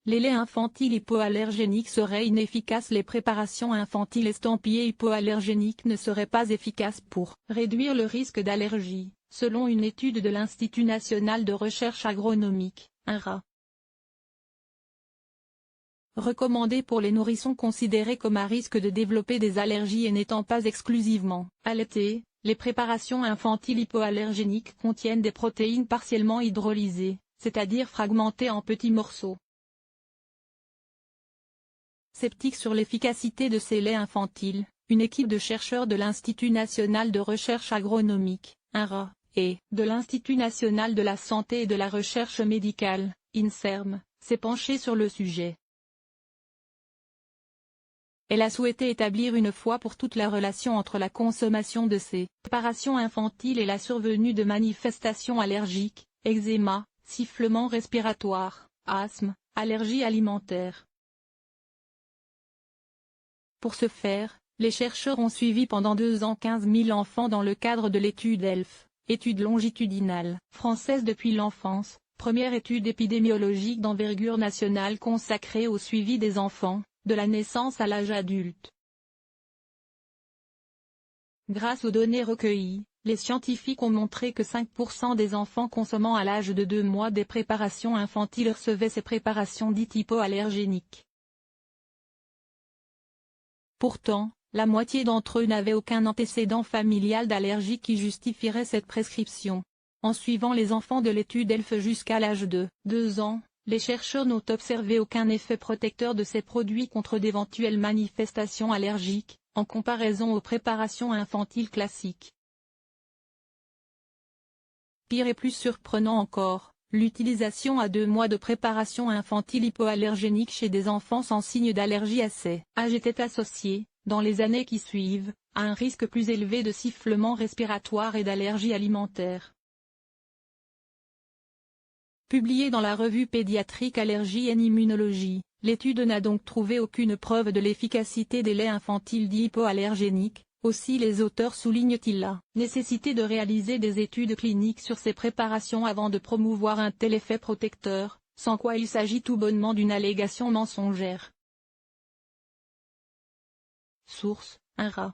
les laits infantiles hypoallergéniques seraient inefficaces. Les préparations infantiles estampillées hypoallergéniques ne seraient pas efficaces pour réduire le risque d'allergie, selon une étude de l'Institut national de recherche agronomique, INRA. Recommandé pour les nourrissons considérés comme à risque de développer des allergies et n'étant pas exclusivement allaités, les préparations infantiles hypoallergéniques contiennent des protéines partiellement hydrolysées, c'est-à-dire fragmentées en petits morceaux. Sceptique sur l'efficacité de ces laits infantiles, une équipe de chercheurs de l'Institut national de recherche agronomique, INRA, et de l'Institut national de la santé et de la recherche médicale, INSERM, s'est penchée sur le sujet. Elle a souhaité établir une fois pour toutes la relation entre la consommation de ces préparations infantiles et la survenue de manifestations allergiques, eczéma, sifflement respiratoire, asthme, allergie alimentaire. Pour ce faire, les chercheurs ont suivi pendant 2 ans 15 000 enfants dans le cadre de l'étude ELF, étude longitudinale française depuis l'enfance, première étude épidémiologique d'envergure nationale consacrée au suivi des enfants, de la naissance à l'âge adulte. Grâce aux données recueillies, les scientifiques ont montré que 5% des enfants consommant à l'âge de 2 mois des préparations infantiles recevaient ces préparations dites hypoallergéniques. Pourtant, la moitié d'entre eux n'avaient aucun antécédent familial d'allergie qui justifierait cette prescription. En suivant les enfants de l'étude ELF jusqu'à l'âge de 2 ans, les chercheurs n'ont observé aucun effet protecteur de ces produits contre d'éventuelles manifestations allergiques, en comparaison aux préparations infantiles classiques. Pire et plus surprenant encore, l'utilisation à 2 mois de préparations infantiles hypoallergéniques chez des enfants sans signe d'allergie à ces âges était associée, dans les années qui suivent, à un risque plus élevé de sifflement respiratoire et d'allergie alimentaire. Publiée dans la revue pédiatrique Allergie et Immunologie, l'étude n'a donc trouvé aucune preuve de l'efficacité des laits infantiles dits hypoallergéniques. Aussi les auteurs soulignent-ils la nécessité de réaliser des études cliniques sur ces préparations avant de promouvoir un tel effet protecteur, sans quoi il s'agit tout bonnement d'une allégation mensongère. Source, INRA.